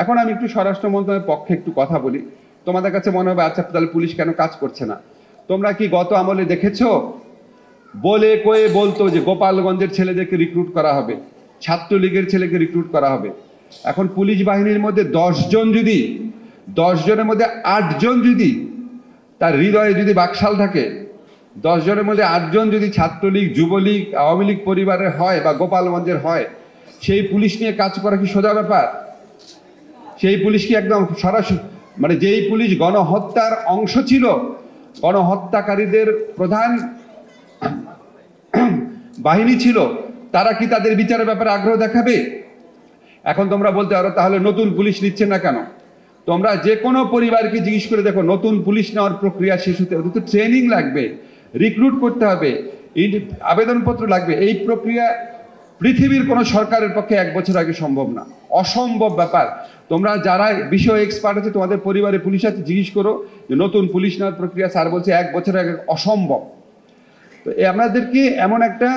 এখন আমি একটু স্বরাষ্ট্র মন্ত্রণালয়ের পক্ষে একটু কথা বলি। তোমাদের কাছে মনে হবে আচ্ছা তাহলে পুলিশ কেন কাজ করছে না? তোমরা কি গত আমলে দেখেছো বলে কয়ে বলতো যে গোপালগঞ্জের ছেলেদেরকে রিক্রুট করা হবে, ছাত্রলীগের ছেলেকে রিক্রুট করা হবে। এখন পুলিশ বাহিনীর মধ্যে 10 জন যদি 10 জনের মধ্যে 8 জন যদি তার হৃদয়ে যদি বাকশাল থাকে, 10 জনের মধ্যে 8 জন যদি ছাত্রলীগ, যুবলীগ, আওয়ামী লীগ পরিবারের হয় বা গোপালগঞ্জের হয়, সেই পুলিশ নিয়ে কাজ করা কি সোজা ব্যাপার? সেই পুলিশ কি একদম সরাসরি মানে যেই পুলিশ গণহত্যার অংশ ছিল, গণহত্যাকারীদের প্রধান বাহিনী ছিল, তারা কি তাদের বিচারের ব্যাপারে আগ্রহ দেখাবে? এখন তোমরা বলতে পারো তাহলে নতুন পুলিশ নিচ্ছে না কেন? তোমরা যে কোনো পরিবারকে জিজ্ঞেস করে দেখো, নতুন পুলিশ নেওয়ার প্রক্রিয়া শেষ হতে ওদের তো ট্রেনিং লাগবে, রিক্রুট করতে হবে, আবেদনপত্র লাগবে। এই প্রক্রিয়া পৃথিবীর কোনো সরকারের পক্ষে 1 বছর আগে সম্ভব না, অসম্ভব ব্যাপার। তোমরা যারা বিষয় এক্সপার্ট আছে, তোমাদের পরিবারে পুলিশ আছে, জিজ্ঞেস করো যে নতুন পুলিশ নেওয়ার প্রক্রিয়া স্যার বলছে 1 বছর আগে অসম্ভব। তো আপনাদেরকে এমন একটা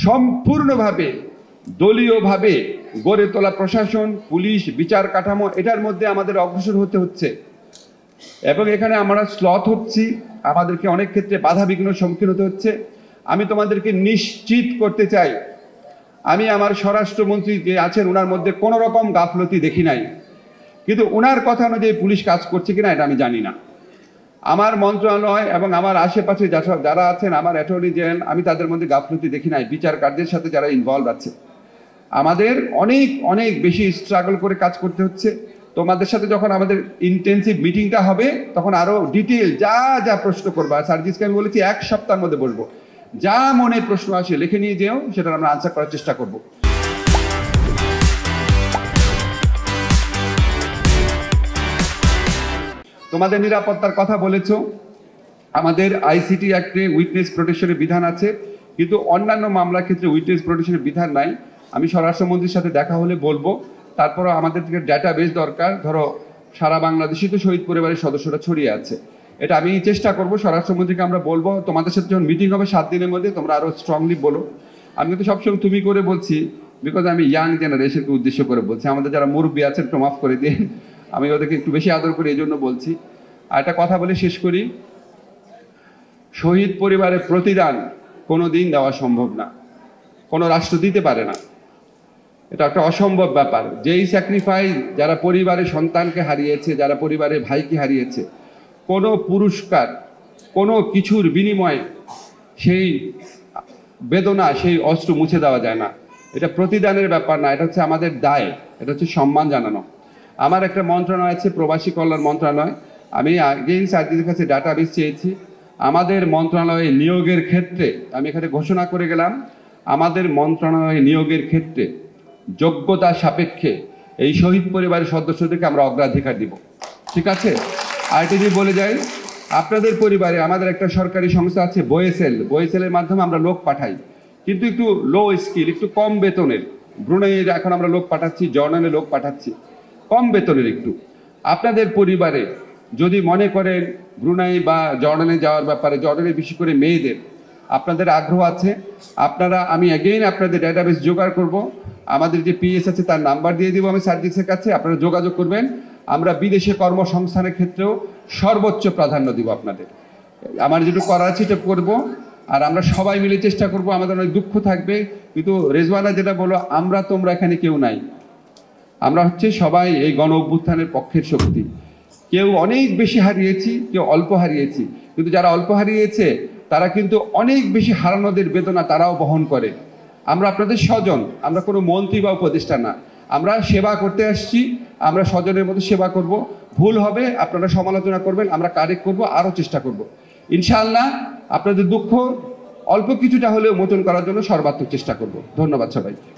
সম্পূর্ণভাবে দলীয়ভাবে গড়ে তোলা প্রশাসন, পুলিশ, বিচার কাঠামো, এটার মধ্যে আমাদের অগ্রসর হতে হচ্ছে এবং এখানে আমরা স্লথ হচ্ছি, আমাদেরকে অনেক ক্ষেত্রে বাধা বিঘ্নের সম্মুখীন হতে হচ্ছে। আমি তোমাদেরকে নিশ্চিত করতে চাই, আমি আমার স্বরাষ্ট্রমন্ত্রী যে আছেন ওনার মধ্যে কোনো রকম গাফলতি দেখি নাই, কিন্তু ওনার কথা অনুযায়ী পুলিশ কাজ করছে কিনা এটা আমি জানি না। আমার মন্ত্রণালয় এবং আমার আশেপাশে যারা আছেন, আমার অ্যাটর্নি জেনারেল, আমি তাদের মধ্যে গাফলতি দেখি নাই। বিচার কার্যের সাথে যারা ইনভলভ আছে, আমাদের অনেক অনেক বেশি স্ট্রাগল করে কাজ করতে হচ্ছে। তোমাদের সাথে যখন আমাদের ইন্টেন্সিভ মিটিংটা হবে, তখন আরো ডিটেল যা যা প্রশ্ন করবা, সার্জিসকে আমি বলেছি 1 সপ্তাহের মধ্যে বসবো, যা মনে প্রশ্ন আসে লিখে নিয়ে যেও, সেটা আমরা আনসার করার চেষ্টা করব। তোমাদের নিরাপত্তার কথা বলেছো, আমাদের আইসিটি অ্যাক্টে উইটনেস প্রোটেকশনের বিধান আছে, কিন্তু অন্যান্য মামলার ক্ষেত্রে উইটনেস প্রোটেকশনের বিধান নাই। আমি স্বরাষ্ট্রমন্ত্রীর সাথে দেখা হলে বলবো। তারপরও আমাদের থেকে ডাটাবেস দরকার। ধরো সারা বাংলাদেশে তো শহীদ পরিবারের সদস্যরা ছড়িয়ে আছে, এটা আমি চেষ্টা করবো, স্বরাষ্ট্রমন্ত্রীকে আমরা বলবো। তোমাদের সাথে যখন মিটিং হবে 7 দিনের মধ্যে, তোমরা আরো স্ট্রংলি বলো। আমি কিন্তু সবসময় তুমি করে বলছি, বিকজ আমি ইয়াং জেনারেশনকে উদ্দেশ্য করে বলছি। আমাদের যারা মুরব্বী আছেন একটু মাফ করে দিয়ে, আমি ওদেরকে একটু বেশি আদর করি, এই জন্য বলছি। আর একটা কথা বলে শেষ করি, শহীদ পরিবারের প্রতিদান কোনো দিন দেওয়া সম্ভব না, কোনো রাষ্ট্র দিতে পারে না, এটা একটা অসম্ভব ব্যাপার। যেই স্যাক্রিফাইস যারা পরিবারের সন্তানকে হারিয়েছে, যারা পরিবারের ভাইকে হারিয়েছে, কোনো পুরস্কার, কোনো কিছুর বিনিময়ে সেই বেদনা, সেই অস্ত্র মুছে দেওয়া যায় না। এটা প্রতিদানের ব্যাপার না, এটা হচ্ছে আমাদের দায়, এটা হচ্ছে সম্মান জানানো। আমার একটা মন্ত্রণালয় আছে, প্রবাসী কল্যাণ মন্ত্রণালয়। আমি আগেই স্যারদের কাছে ডাটাবেস চেয়েছি। আমাদের মন্ত্রণালয়ে নিয়োগের ক্ষেত্রে আমি এখানে ঘোষণা করে গেলাম, আমাদের মন্ত্রণালয়ে নিয়োগের ক্ষেত্রে যোগ্যতা সাপেক্ষে এই শহীদ পরিবারের সদস্যদেরকে আমরা অগ্রাধিকার দিব, ঠিক আছে? আরটিজি বলে যাই, আপনাদের পরিবারে আমাদের একটা সরকারি সংস্থা আছে বয়েসেলের মাধ্যমে আমরা লোক পাঠাই, কিন্তু একটু লো স্কিল, একটু কম বেতনের। ব্রুনাইয়ে এখন আমরা লোক পাঠাচ্ছি, জর্ডানে লোক পাঠাচ্ছি, কম বেতনের। একটু আপনাদের পরিবারে যদি মনে করেন ব্রুনাই বা জর্ডানে যাওয়ার ব্যাপারে, জর্ডানে বিশেষ করে মেয়েদের আপনাদের আগ্রহ আছে, আপনারা, আমি অ্যাগেইন আপনাদের ডেটাবেস জোগাড় করব। আমাদের যে পিএস আছে তার নাম্বার দিয়ে দিব আমি সার্জিসের কাছে, আপনারা যোগাযোগ করবেন। আমরা বিদেশে কর্মসংস্থানের ক্ষেত্রেও সর্বোচ্চ প্রাধান্য দিব আপনাদের। আমার যেটুকু করার আছে এটা করবো, আর আমরা সবাই মিলে চেষ্টা করব। আমাদের অনেক দুঃখ থাকবে, কিন্তু রেজওয়ানা যেটা বলো, আমরা তোমরা এখানে কেউ নাই, আমরা হচ্ছে সবাই এই গণ অভ্যুত্থানের পক্ষের শক্তি। কেউ অনেক বেশি হারিয়েছি, কেউ অল্প হারিয়েছি, কিন্তু যারা অল্প হারিয়েছে তারা কিন্তু অনেক বেশি হারানোদের বেদনা তারাও বহন করে। আমরা আপনাদের স্বজন, আমরা কোনো মন্ত্রী বা উপদেষ্টা না, আমরা সেবা করতে আসছি, আমরা স্বজনের মতো সেবা করব। ভুল হবে আপনারা সমালোচনা করবেন, আমরা কারেক্ট করব, আরও চেষ্টা করব। ইনশাআল্লাহ আপনাদের দুঃখ অল্প কিছুটা হলেও মোচন করার জন্য সর্বাত্মক চেষ্টা করব। ধন্যবাদ সবাইকে।